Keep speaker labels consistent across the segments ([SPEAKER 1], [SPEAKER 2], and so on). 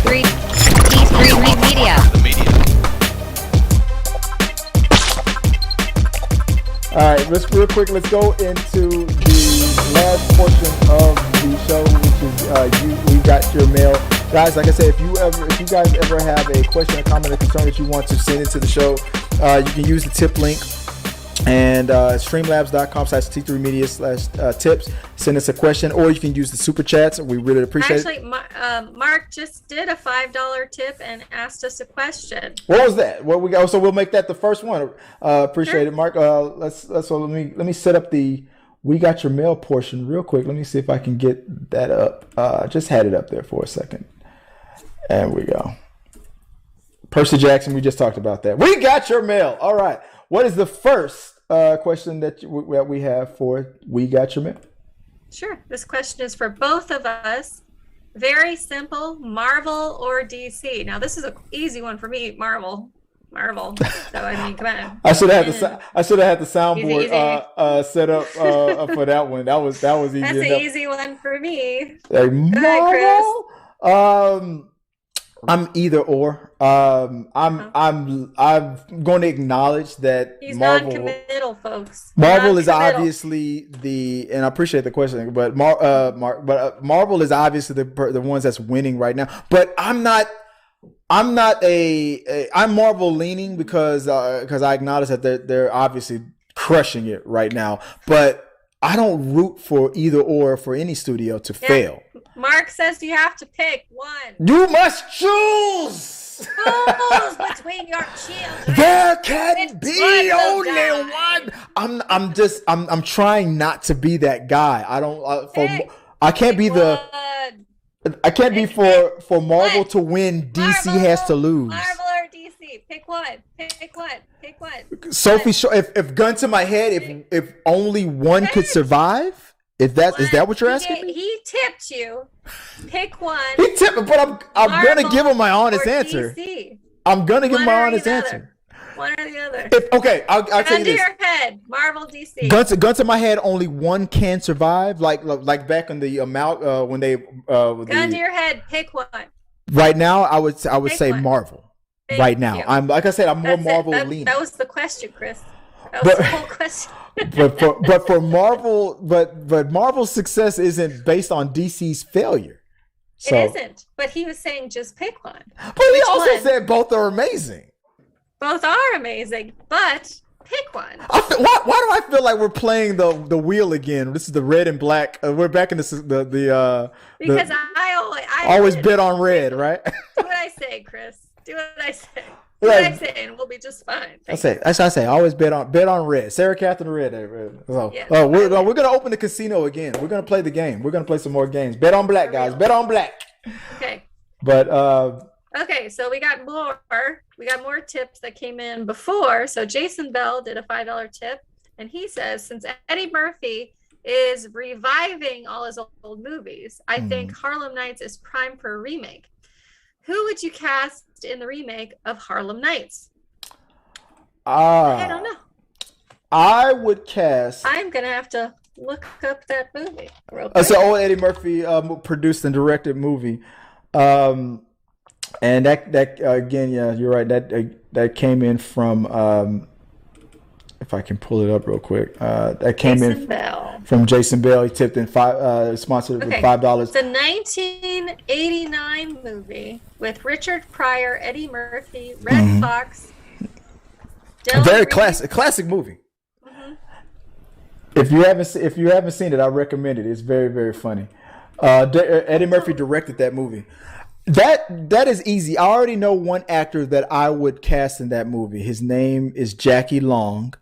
[SPEAKER 1] Remake Media.
[SPEAKER 2] All right, let's real quick. Let's go into the last portion of the show, which is we got your mail, guys. Like I said, if you guys ever have a question, a comment, or concern that you want to send into the show, you can use the tip link and streamlabs.com/T3media/tips. Send us a question, or you can use the super chats. We really appreciate it.
[SPEAKER 3] Mark just did a $5 tip and asked us a question.
[SPEAKER 2] What was that? What we got? So we'll make that the first one. Appreciate it, Mark. So let me set up the "We Got Your Mail" portion real quick. Let me see if I can get that up. Just had it up there for a second. And we go. Percy Jackson. We just talked about that. We got your mail. All right. What is the first question that we have for "We Got Your Mail"?
[SPEAKER 3] Sure. This question is for both of us. Very simple. Marvel or DC? Now, this is an easy one for me. Marvel. So I mean, come on.
[SPEAKER 2] I should have had the soundboard set up for that one. That was easy.
[SPEAKER 3] That's
[SPEAKER 2] enough.
[SPEAKER 3] an easy one for me.
[SPEAKER 2] Like,
[SPEAKER 3] Marvel.
[SPEAKER 2] I'm either or. I'm going to acknowledge that
[SPEAKER 3] He's
[SPEAKER 2] Marvel.
[SPEAKER 3] non-committal, folks.
[SPEAKER 2] Marvel is obviously and I appreciate the question, but Marvel is obviously the ones that's winning right now. But I'm Marvel leaning because I acknowledge that they're obviously crushing it right now. But I don't root for either or for any studio to fail.
[SPEAKER 3] Mark says you have to pick one.
[SPEAKER 2] You must choose.
[SPEAKER 3] Choose between your children.
[SPEAKER 2] There can be only one. I'm trying not to be that guy. I can't be for Marvel to win. DC has to lose.
[SPEAKER 3] Marvel or DC? Pick one.
[SPEAKER 2] Sophie, if gun to my head, if only one could survive. Is that what you're asking me?
[SPEAKER 3] He tipped you. Pick one.
[SPEAKER 2] He tipped me, but I'm gonna give him my honest answer. I'm gonna give my honest answer.
[SPEAKER 3] One or the other.
[SPEAKER 2] I'll tell you this.
[SPEAKER 3] Gun to your head, Marvel, DC.
[SPEAKER 2] Gun to my head, only one can survive. Like back in the amount when they
[SPEAKER 3] gun to your head, pick one.
[SPEAKER 2] Right now, I would say one. Marvel. Right now,
[SPEAKER 3] you.
[SPEAKER 2] I'm more Marvel leaning.
[SPEAKER 3] That was the question, Chris. That was the whole question.
[SPEAKER 2] but for Marvel, but Marvel's success isn't based on DC's failure. So.
[SPEAKER 3] It isn't. But he was saying just pick one.
[SPEAKER 2] But he also said both are amazing.
[SPEAKER 3] Both are amazing, but pick one.
[SPEAKER 2] Why do I feel like we're playing the wheel again? This is the red and black. We're back in because
[SPEAKER 3] I
[SPEAKER 2] always bet on red, right?
[SPEAKER 3] Do what I say, Chris. Do what I say. Do what I say, and we'll be just fine.
[SPEAKER 2] I say. Always bet on red. Sarah Catherine red. So,
[SPEAKER 3] yeah,
[SPEAKER 2] we're gonna open the casino again. We're gonna play the game. We're gonna play some more games. Bet on black, guys. Bet on black.
[SPEAKER 3] Okay.
[SPEAKER 2] But
[SPEAKER 3] okay, so we got more tips that came in before. So Jason Bell did a $5 tip, and he says, since Eddie Murphy is reviving all his old movies, I think Harlem Nights is prime for a remake. Who would you cast in the remake of Harlem Nights? I don't know.
[SPEAKER 2] I would cast.
[SPEAKER 3] I'm gonna have to look up that movie.
[SPEAKER 2] It's an old Eddie Murphy produced and directed movie. And that again, yeah, you're right. That came in from if I can pull it up real quick. That came
[SPEAKER 3] Jason
[SPEAKER 2] in
[SPEAKER 3] Bell.
[SPEAKER 2] From Jason Bell. He tipped in sponsored with $5.
[SPEAKER 3] It's a 1989 movie with Richard Pryor, Eddie Murphy, Red Fox.
[SPEAKER 2] Very classic movie. Mm-hmm. If you haven't seen it, I recommend it. It's very, very funny. Eddie Murphy directed that movie. That is easy. I already know one actor that I would cast in that movie. His name is Jackie Long.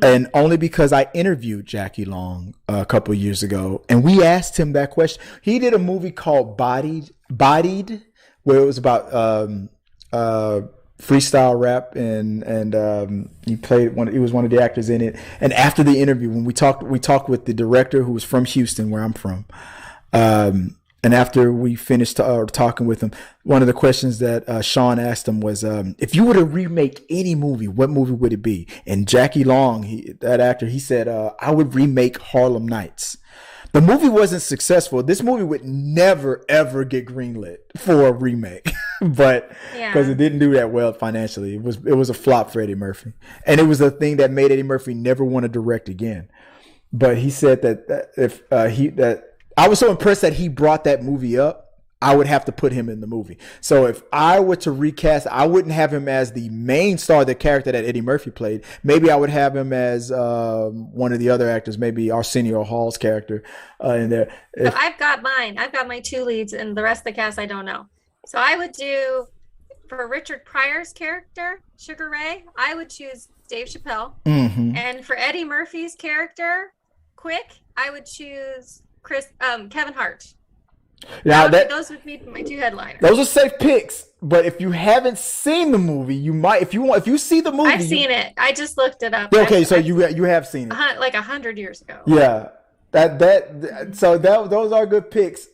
[SPEAKER 2] And only because I interviewed Jackie Long a couple of years ago, and we asked him that question. He did a movie called Bodied, where it was about freestyle rap, and he was one of the actors in it. And after the interview, when we talked with the director, who was from Houston, where I'm from. And after we finished talking with him, one of the questions that Sean asked him was, if you were to remake any movie, what movie would it be? And Jackie Long, that actor, he said, I would remake Harlem Nights. The movie wasn't successful. This movie would never ever get greenlit for a remake, but because it didn't do that well financially, it was a flop for Eddie Murphy, and it was a thing that made Eddie Murphy never want to direct again. But he said that if I was so impressed that he brought that movie up, I would have to put him in the movie. So if I were to recast, I wouldn't have him as the main star, the character that Eddie Murphy played. Maybe I would have him as one of the other actors, maybe Arsenio Hall's character in there.
[SPEAKER 3] So I've got mine. I've got my two leads, and the rest of the cast I don't know. So I would do, for Richard Pryor's character, Sugar Ray, I would choose Dave Chappelle.
[SPEAKER 2] Mm-hmm.
[SPEAKER 3] And for Eddie Murphy's character, Quick, I would choose Kevin Hart. Now those would be my two headliners.
[SPEAKER 2] Those are safe picks, but if you haven't seen the movie, you might. If you see the movie,
[SPEAKER 3] I've seen it. I just looked it up.
[SPEAKER 2] Okay, so you have seen it
[SPEAKER 3] like 100 years ago.
[SPEAKER 2] Yeah, those are good picks.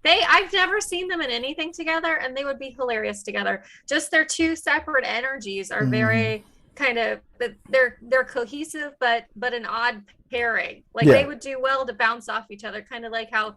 [SPEAKER 3] I've never seen them in anything together, and they would be hilarious together. Just their two separate energies are very kind of, they're cohesive, but an odd pairing. Like they would do well to bounce off each other, kind of like how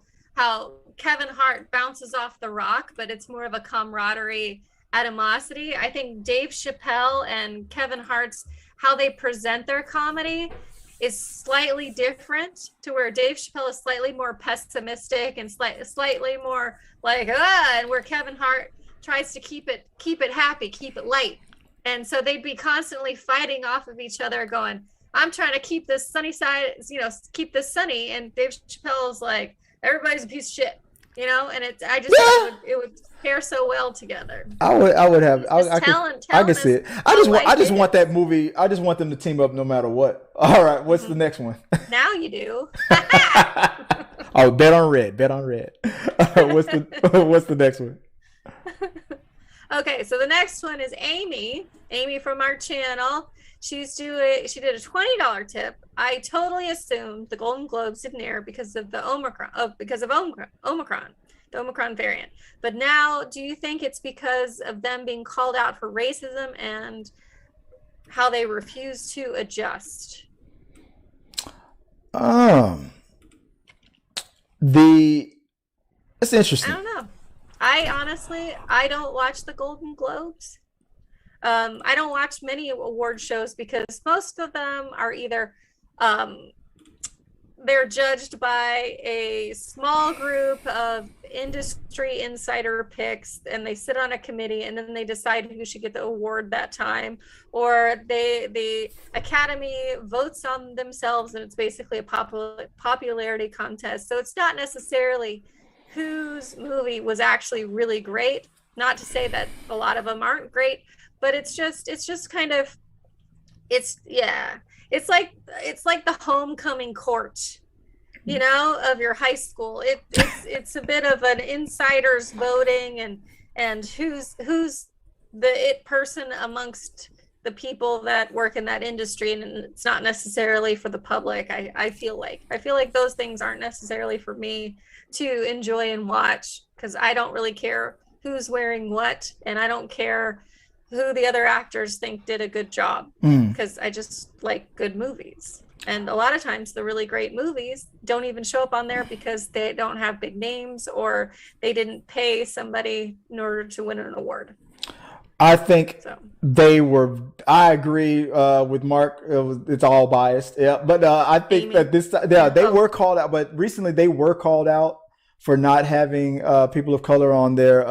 [SPEAKER 3] Kevin Hart bounces off The Rock, but it's more of a camaraderie, animosity. I think Dave Chappelle and Kevin Hart's, how they present their comedy is slightly different, to where Dave Chappelle is slightly more pessimistic and slightly more like, and where Kevin Hart tries to keep it happy, keep it light. And so they'd be constantly fighting off of each other, going, I'm trying to keep this sunny side, keep this sunny. And Dave Chappelle's like, everybody's a piece of shit, and it would pair so well together.
[SPEAKER 2] I can see it. I just want that movie. I just want them to team up no matter what. All right, what's the next one?
[SPEAKER 3] Now you do.
[SPEAKER 2] Oh, bet on red. What's the next one?
[SPEAKER 3] Okay, so the next one is Amy from our channel. She did a $20 tip. I totally assumed the Golden Globes didn't air because of the Omicron, the Omicron variant. But now, do you think it's because of them being called out for racism and how they refuse to adjust?
[SPEAKER 2] That's interesting.
[SPEAKER 3] I don't know. I don't watch the Golden Globes. I don't watch many award shows because most of them are either they're judged by a small group of industry insider picks, and they sit on a committee, and then they decide who should get the award that time, or the Academy votes on themselves, and it's basically a popularity contest. So it's not necessarily whose movie was actually really great. Not to say that a lot of them aren't great, but it's just kind of, it's like the homecoming court, of your high school. It's a bit of an insider's voting, and who's the it person amongst the people that work in that industry, and it's not necessarily for the public. I feel like those things aren't necessarily for me to enjoy and watch, because I don't really care who's wearing what, and I don't care who the other actors think did a good job, because I just like good movies. And a lot of times the really great movies don't even show up on there because they don't have big names, or they didn't pay somebody in order to win an award.
[SPEAKER 2] I think I agree with Mark. It's all biased. Yeah. But I think that they were called out, but recently they were called out for not having people of color on their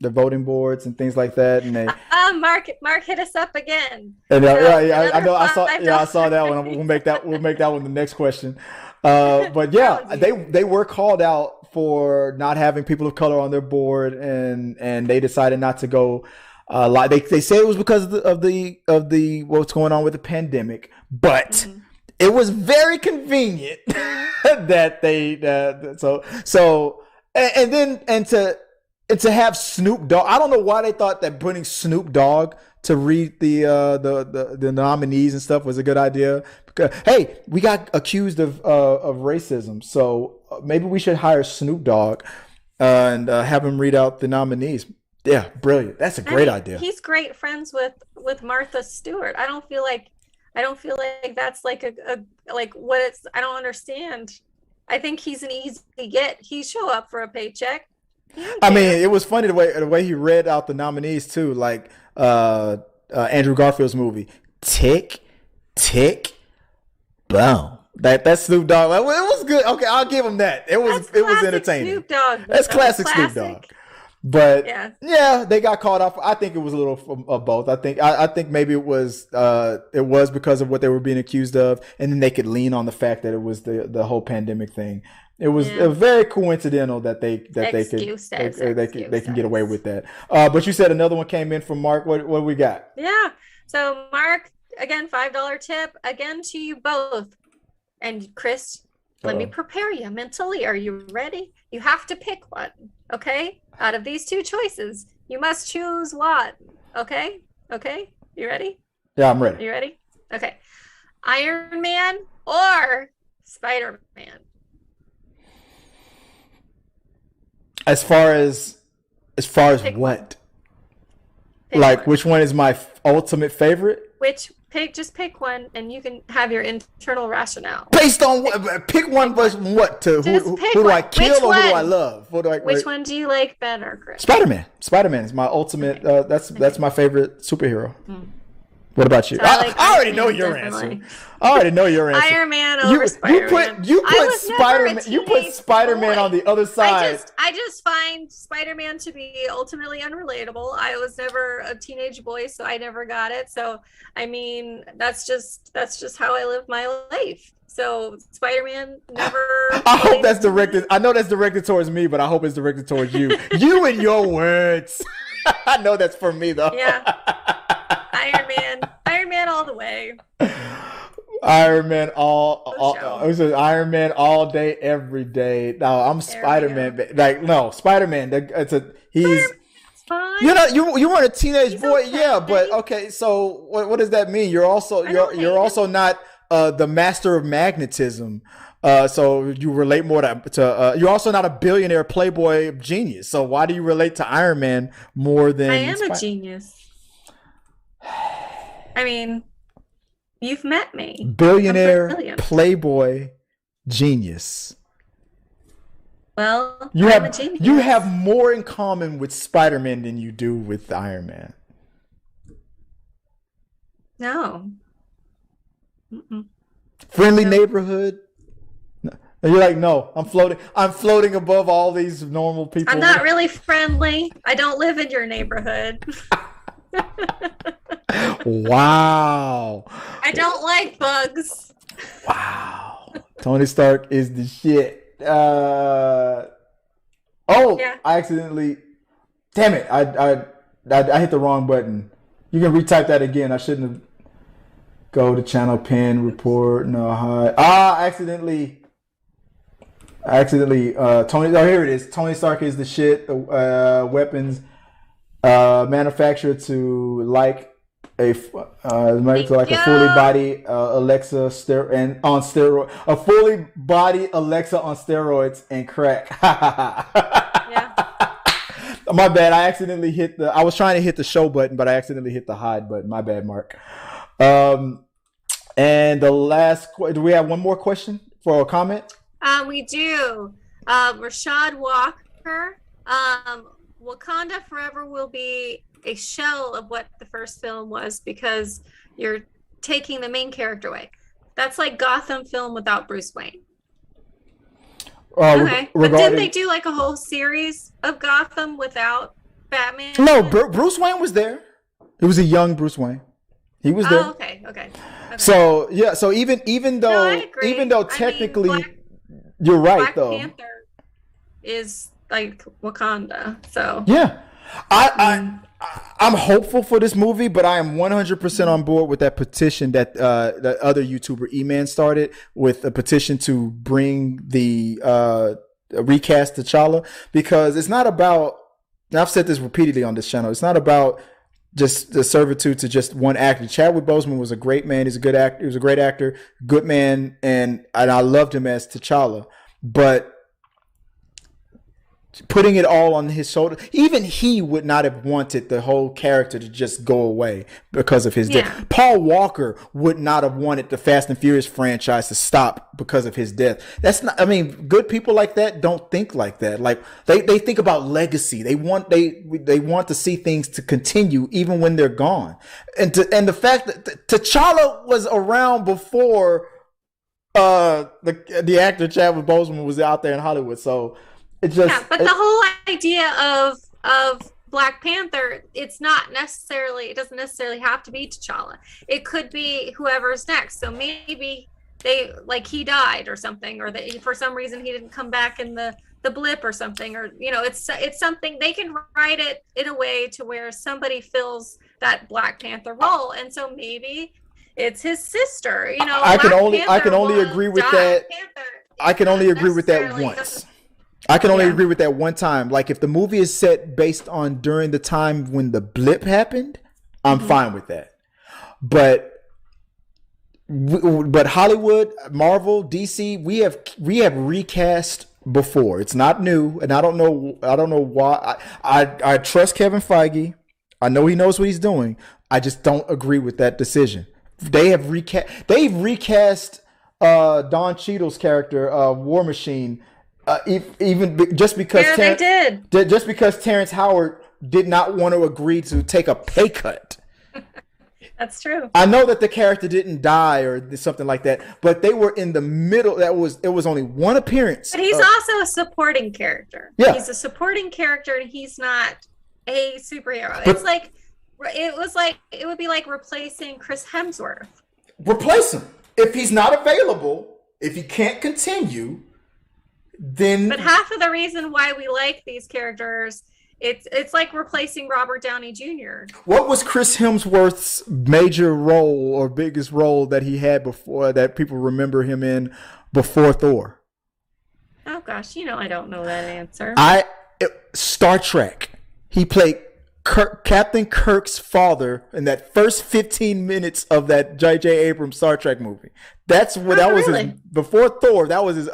[SPEAKER 2] voting boards and things like that. And they
[SPEAKER 3] Mark hit us up again.
[SPEAKER 2] And I know I saw that one. We'll make that one the next question. But yeah, they were called out for not having people of color on their board, and they decided not to go. They say it was because of the what's going on with the pandemic, but it was very convenient that they to have Snoop Dogg. I don't know why they thought that putting Snoop Dogg to read the nominees and stuff was a good idea. Because, hey, we got accused of racism, so maybe we should hire Snoop Dogg and have him read out the nominees. Yeah, brilliant. That's a great idea.
[SPEAKER 3] He's great friends with Martha Stewart. I don't feel like that's like a like what it's. I don't understand. I think he's an easy get. He show up for a paycheck.
[SPEAKER 2] I mean, it was funny the way he read out the nominees too, like Andrew Garfield's movie, Tick, Tick, Boom. That Snoop Dogg, like, well, it was good. Okay, I'll give him that. It was entertaining.
[SPEAKER 3] Snoop Dogg.
[SPEAKER 2] That's classic Snoop Dogg. But yeah, they got caught off. I think it was a little of both. I think maybe it was because of what they were being accused of, and then they could lean on the fact that it was the whole pandemic thing. It was very coincidental that they can get away with that. But you said another one came in from Mark. What we got?
[SPEAKER 3] Yeah. So Mark, again, $5 tip again to you both. And Chris, let me prepare you mentally. Are you ready? You have to pick one. Okay. Out of these two choices, you must choose one. Okay. Okay. You ready?
[SPEAKER 2] Yeah, I'm ready.
[SPEAKER 3] Are you ready? Okay. Iron Man or Spider-Man?
[SPEAKER 2] As far as
[SPEAKER 3] Pick
[SPEAKER 2] what?
[SPEAKER 3] Pick
[SPEAKER 2] like
[SPEAKER 3] one.
[SPEAKER 2] Which one is my ultimate favorite?
[SPEAKER 3] Just pick one, and you can have your internal rationale.
[SPEAKER 2] Based on what? Pick one versus what? Who do I kill or who do I love?
[SPEAKER 3] Which one do you like better, Chris?
[SPEAKER 2] Spider-Man. Spider-Man is my ultimate. Okay. That's my favorite superhero. What about you?
[SPEAKER 3] So
[SPEAKER 2] I already know your answer. I already know your answer.
[SPEAKER 3] Iron Man over Spider-Man.
[SPEAKER 2] You put Spider-Man. You put Spider-Man on the other side.
[SPEAKER 3] I just find Spider-Man to be ultimately unrelatable. I was never a teenage boy, so I never got it. So I mean, that's just how I live my life. So Spider-Man never.
[SPEAKER 2] I hope that's directed. I know that's directed towards me, but I hope it's directed towards you. You and your words. I know that's for me though.
[SPEAKER 3] Yeah. Iron Man all the way.
[SPEAKER 2] Iron Man Iron Man all day, every day. No, I'm Spider-Man. Like no, Spider-Man. He's fine. You weren't a teenage boy, okay, yeah, but okay. So what does that mean? You're also not the master of magnetism. So you relate more to you're also not a billionaire playboy genius. So why do you relate to Iron Man more than
[SPEAKER 3] I am a genius? I mean, you've met me.
[SPEAKER 2] Billionaire playboy genius.
[SPEAKER 3] Well, I'm a genius.
[SPEAKER 2] You have more in common with Spider-Man than you do with Iron Man.
[SPEAKER 3] No.
[SPEAKER 2] Friendly neighborhood. And you're like, no, I'm floating above all these normal people.
[SPEAKER 3] I'm not really friendly. I don't live in your neighborhood.
[SPEAKER 2] Wow.
[SPEAKER 3] I don't like bugs.
[SPEAKER 2] Wow. Tony Stark is the shit. I accidentally. Damn it! I hit the wrong button. You can retype that again. I shouldn't have. Go to channel pin report. No, hi. I accidentally. Tony. Oh, here it is. Tony Stark is the shit. Weapons manufactured to like a fully body Alexa on steroid. A fully body Alexa on steroids and crack. Yeah. My bad. I accidentally I was trying to hit the show button, but I accidentally hit the hide button. My bad, Mark. And the last, do we have one more question for a comment?
[SPEAKER 3] We do. Rashad Walker. Wakanda Forever will be a shell of what the first film was because you're taking the main character away. That's like Gotham film without Bruce Wayne. Okay, but didn't they do like a whole series of Gotham without Batman?
[SPEAKER 2] No, Bruce Wayne was there. It was a young Bruce Wayne. He was there.
[SPEAKER 3] Oh, okay.
[SPEAKER 2] So yeah, so even though technically, you're right
[SPEAKER 3] Black
[SPEAKER 2] though.
[SPEAKER 3] Black Panther is like Wakanda, so
[SPEAKER 2] yeah. I'm hopeful for this movie, but I am 100% on board with that petition that that other YouTuber E-Man started with a petition to bring the recast T'Challa, because it's not about, and I've said this repeatedly on this channel, it's not about just the servitude to just one actor. Chadwick Boseman was a great man. He's a good actor. He was a great actor, good man, and I loved him as T'Challa. But putting it all on his shoulder. Even he would not have wanted the whole character to just go away because of his death. Paul Walker would not have wanted the Fast and Furious franchise to stop because of his death. That's not, I mean, good people like that don't think like that. Like they think about legacy. They want to see things to continue even when they're gone. And the fact that T'Challa was around before the actor Chadwick Boseman was out there in Hollywood. So it just
[SPEAKER 3] but the whole idea of Black Panther, it doesn't necessarily have to be T'Challa. It could be whoever's next. So maybe he died or something, or that for some reason he didn't come back in the blip or something, or it's something they can write it in a way to where somebody fills that Black Panther role, and so maybe it's his sister.
[SPEAKER 2] I can only agree with that. I can only agree with that once. I can only agree with that one time. Like if the movie is set based on during the time when the blip happened, I'm fine with that. But Hollywood, Marvel, DC, we have recast before. It's not new, and I don't know why. I trust Kevin Feige. I know he knows what he's doing. I just don't agree with that decision. They've recast Don Cheadle's character, War Machine. Even just because just because Terrence Howard did not want to agree to take a pay cut.
[SPEAKER 3] That's true.
[SPEAKER 2] I know that the character didn't die or something like that, but they were in the middle. It was only one appearance.
[SPEAKER 3] But he's also a supporting character.
[SPEAKER 2] Yeah,
[SPEAKER 3] he's a supporting character, and he's not a superhero. It would be like replacing Chris Hemsworth.
[SPEAKER 2] Replace him if he's not available. If he can't continue.
[SPEAKER 3] But half of the reason why we like these characters, it's like replacing Robert Downey Jr.
[SPEAKER 2] What was Chris Hemsworth's major role or biggest role that he had before that people remember him in before Thor?
[SPEAKER 3] Oh gosh, I don't know that answer.
[SPEAKER 2] Star Trek. He played Captain Kirk's father in that first 15 minutes of that J.J. Abrams Star Trek movie. That's what was before Thor. That was his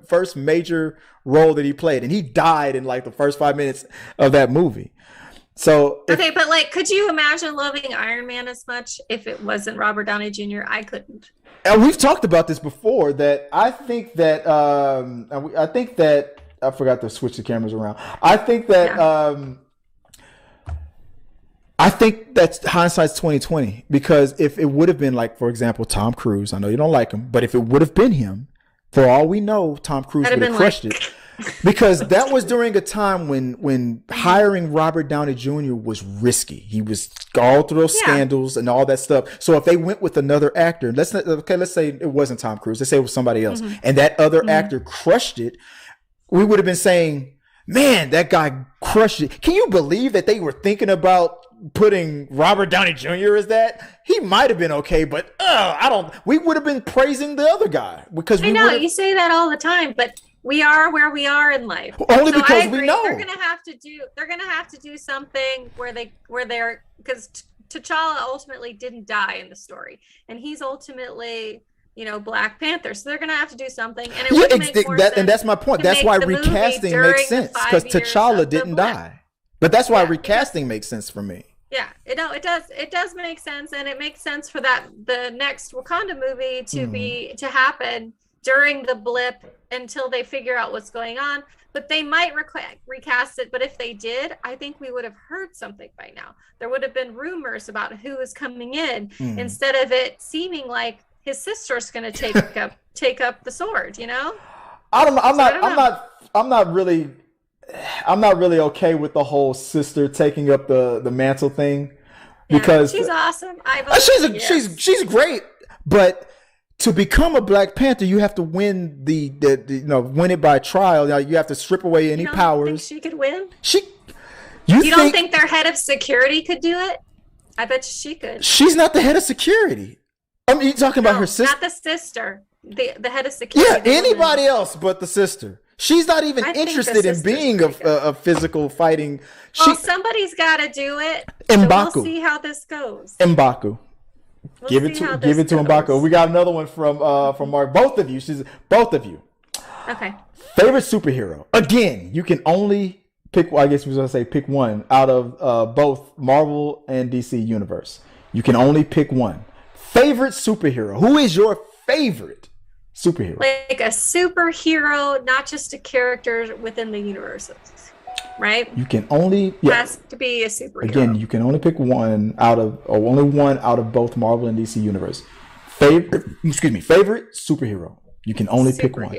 [SPEAKER 2] first major role that he played, and he died in like the first 5 minutes of that movie. So
[SPEAKER 3] but could you imagine loving Iron Man as much if it wasn't Robert Downey Jr.? I couldn't.
[SPEAKER 2] And we've talked about this before. That I think that I forgot to switch the cameras around. I think that's hindsight's 2020, because if it would have been like, for example, Tom Cruise, I know you don't like him, but if it would have been him, for all we know, Tom Cruise would have crushed it. Because that was during a time when hiring Robert Downey Jr. was risky. He was all through those scandals and all that stuff. So if they went with another actor, let's say it wasn't Tom Cruise, let's say it was somebody else, and that other actor crushed it, we would have been saying, man, that guy crushed it. Can you believe that they were thinking about putting Robert Downey Jr. as that? He might have been okay, but we would have been praising the other guy, because
[SPEAKER 3] I know you say that all the time, but we are where we are in life.
[SPEAKER 2] Only because we know
[SPEAKER 3] they're gonna have to do something where they're, because T'Challa ultimately didn't die in the story, and he's ultimately Black Panther, so they're gonna have to do something, and it would make more sense.
[SPEAKER 2] And that's my point. That's why recasting makes sense, because T'Challa didn't die. But that's why recasting makes sense for me.
[SPEAKER 3] Yeah, it does make sense, and it makes sense for the next Wakanda movie to happen during the blip until they figure out what's going on. But they might recast it. But if they did, I think we would have heard something by now. There would have been rumors about who is coming in, instead of it seeming like his sister's going to take up the sword.
[SPEAKER 2] I don't know. I'm not really okay with the whole sister taking up the mantle thing, because
[SPEAKER 3] she's awesome.
[SPEAKER 2] She's great, but to become a Black Panther, you have to win win it by trial. You have to strip away any powers.
[SPEAKER 3] Think she could win?
[SPEAKER 2] You
[SPEAKER 3] don't think their head of security could do it? I bet she could.
[SPEAKER 2] She's not the head of security. I mean, you're talking about her sister?
[SPEAKER 3] Not the sister. The head of security.
[SPEAKER 2] Yeah, anybody else but the sister. She's not even interested in being a physical fighting.
[SPEAKER 3] Somebody's got to do it. M'Baku. So we'll see how this goes.
[SPEAKER 2] M'Baku. Give it to M'Baku. We got another one from Mark. Both of you. Okay. Favorite superhero. Again, you can only pick. I guess we was gonna say pick one out of both Marvel and DC universe. You can only pick one. Favorite superhero. Who is your favorite superhero?
[SPEAKER 3] Like a superhero, not just a character within the universes, right?
[SPEAKER 2] You can only
[SPEAKER 3] has to be a superhero.
[SPEAKER 2] Again, you can only pick one out of both Marvel and DC universe. Favorite superhero. You can only pick one.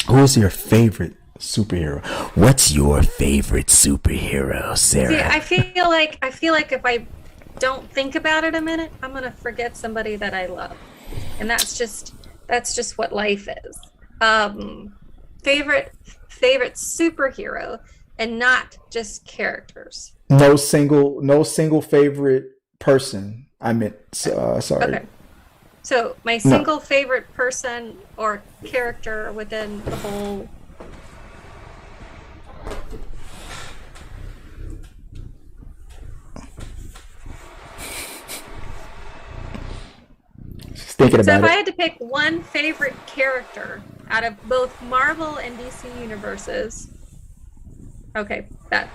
[SPEAKER 2] Who is your favorite superhero? What's your favorite superhero, Sarah?
[SPEAKER 3] See, I feel like if I don't think about it a minute, I'm gonna forget somebody that I love, and that's just what life is. Favorite superhero, and not just characters.
[SPEAKER 2] No single favorite person. I meant sorry.
[SPEAKER 3] Okay. So my single favorite person or character within the whole.
[SPEAKER 2] Thinking about
[SPEAKER 3] so if I had to pick one favorite character out of both Marvel and DC universes, so now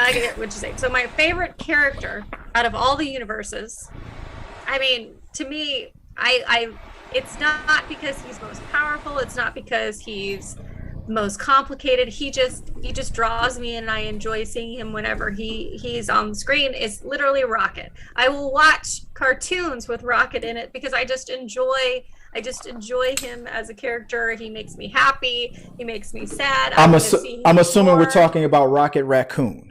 [SPEAKER 3] I get what you say. So my favorite character out of all the universes, I mean, to me, I it's not because he's most powerful, it's not because he's most complicated. He just draws me, and I enjoy seeing him whenever he's on the screen. Is literally Rocket. I will watch cartoons with Rocket in it because I just enjoy him as a character. He makes me happy. He makes me sad.
[SPEAKER 2] I'm assuming we're talking about Rocket Raccoon.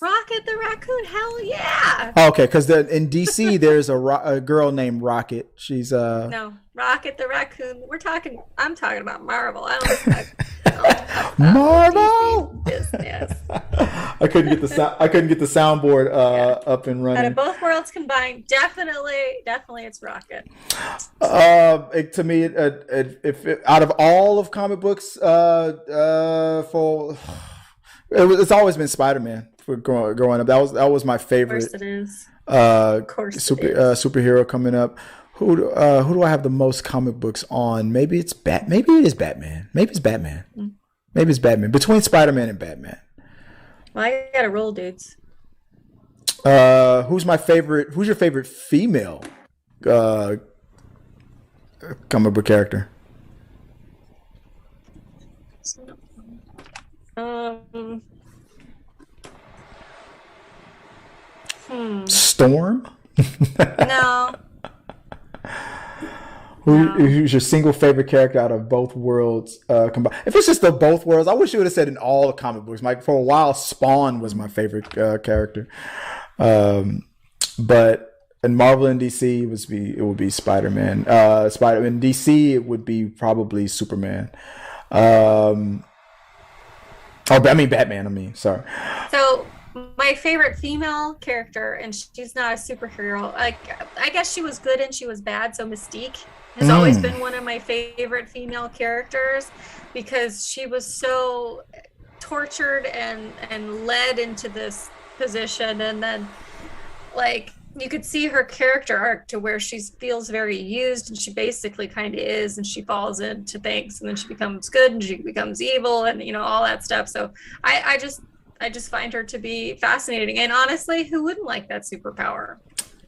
[SPEAKER 3] Rocket the Raccoon, hell yeah.
[SPEAKER 2] Okay, because in DC there's a girl named Rocket. She's
[SPEAKER 3] no, Rocket the Raccoon. I'm talking about Marvel. I don't
[SPEAKER 2] Marvel
[SPEAKER 3] business.
[SPEAKER 2] I couldn't get the soundboard up and running.
[SPEAKER 3] Out of both worlds combined, definitely it's Rocket.
[SPEAKER 2] To me, out of all of comic books, it's always been Spider-Man. For growing up, that was my favorite.
[SPEAKER 3] Of course it is.
[SPEAKER 2] Superhero coming up. Who do I have the most comic books on? Maybe it is Batman. Maybe it's Batman. Maybe it's Batman. Between Spider-Man and Batman.
[SPEAKER 3] Well, I gotta roll, dudes.
[SPEAKER 2] Who's my favorite? Who's your favorite female comic book character? Storm?
[SPEAKER 3] No.
[SPEAKER 2] Who's your single favorite character out of both worlds combined? If it's just the both worlds, I wish you would have said in all the comic books. Like for a while, Spawn was my favorite character, but in Marvel and DC, it would be Spider-Man. In DC, it would be probably Superman. Batman. Sorry.
[SPEAKER 3] So my favorite female character, and she's not a superhero. Like I guess she was good and she was bad. So Mystique has always been one of my favorite female characters because she was so tortured and led into this position, and then like you could see her character arc to where she feels very used, and she basically kind of is, and she falls into things, and then she becomes good and she becomes evil, and all that stuff. So I just find her to be fascinating, and honestly, who wouldn't like that superpower?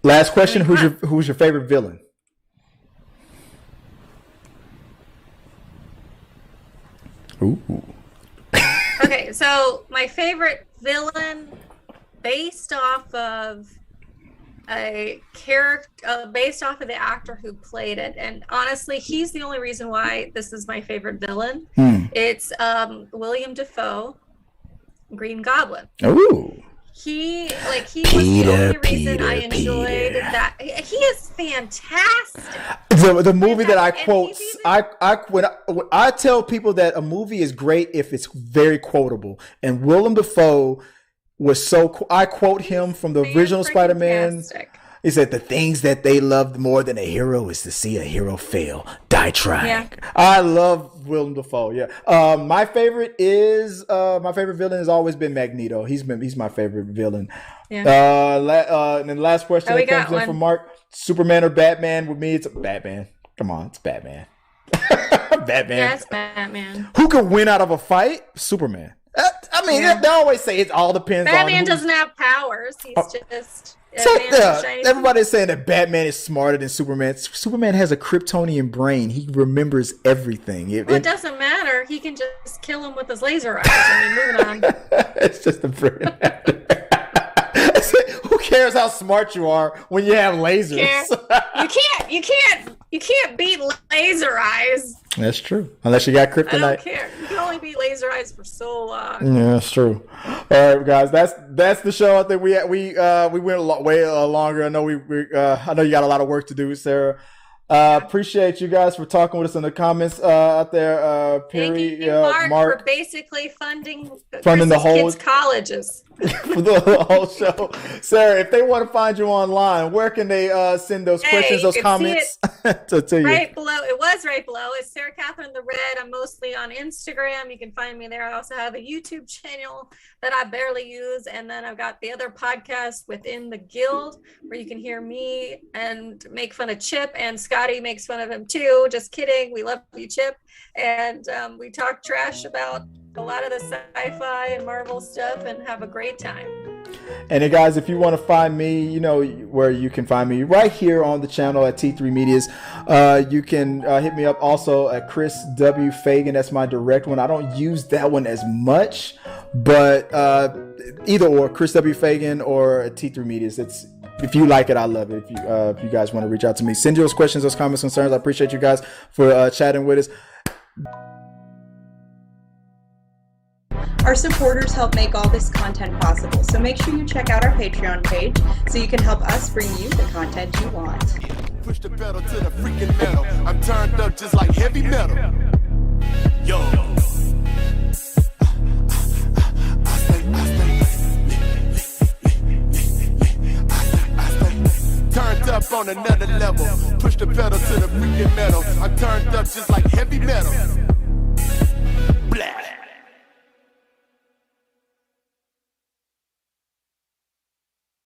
[SPEAKER 2] Last question: who's your favorite villain? Ooh.
[SPEAKER 3] Okay, so my favorite villain, based off of a character, based off of the actor who played it, and honestly, he's the only reason why this is my favorite villain. It's William Dafoe, Green Goblin.
[SPEAKER 2] Ooh.
[SPEAKER 3] He was the only reason I enjoyed that. He is fantastic.
[SPEAKER 2] The movie that I quote, when I tell people that a movie is great if it's very quotable, and Willem Dafoe was so. I quote him from the original Spider-Man. He said, "The things that they loved more than a hero is to see a hero fail. Die trying." Yeah. I love Willem Dafoe. Yeah. My favorite villain has always been Magneto. He's my favorite villain. Yeah. And then the last question that comes in from Mark: Superman or Batman? With me, it's Batman. Come on, it's Batman. Batman.
[SPEAKER 3] Yes, Batman.
[SPEAKER 2] Who can win out of a fight? Superman. I mean, they always say it all depends on
[SPEAKER 3] Batman doesn't have powers. He's just
[SPEAKER 2] everybody's saying that Batman is smarter than Superman. Superman has a Kryptonian brain. He remembers everything.
[SPEAKER 3] It doesn't matter. He can just kill him with his laser eyes. I mean, moving on.
[SPEAKER 2] It's just a pretty. Who cares how smart you are when you have lasers?
[SPEAKER 3] You can't beat laser eyes.
[SPEAKER 2] That's true. Unless you got kryptonite.
[SPEAKER 3] I don't care. You can only beat laser eyes for so long.
[SPEAKER 2] Yeah, that's true. All right, guys. That's the show. I think we went way longer. I know I know you got a lot of work to do, Sarah. Appreciate you guys for talking with us in the comments out there. Perry,
[SPEAKER 3] thank you, Mark, for basically funding
[SPEAKER 2] the whole
[SPEAKER 3] kids' colleges.
[SPEAKER 2] For the whole show. Sarah, if they want to find you online, where can they send those questions, those comments to you?
[SPEAKER 3] Right below. It was right below. It's Sarah Katherine the Red. I'm mostly on Instagram. You can find me there. I also have a YouTube channel that I barely use. And then I've got the other podcast within the guild where you can hear me and make fun of Chip, and Scotty makes fun of him too. Just kidding. We love you, Chip. And we talk trash about a lot of the sci-fi and Marvel stuff and have a great time.
[SPEAKER 2] And guys, if you want to find me, you know where you can find me, right here on the channel at T3 Medias. You can hit me up also at Chris W. Fagan. That's my direct one. I don't use that one as much, but either or, Chris W. Fagan or T3 Medias. If you like it, I love it. If you guys want to reach out to me, send those questions, those comments, concerns. I appreciate you guys for chatting with us.
[SPEAKER 1] Our supporters help make all this content possible, so make sure you check out our Patreon page so you can help us bring you the content you want.
[SPEAKER 4] Push the pedal to the freaking metal. I'm turned up just like heavy metal. Yo. Turned up on another level. Push the pedal to the freaking metal. I'm turned up just like heavy metal.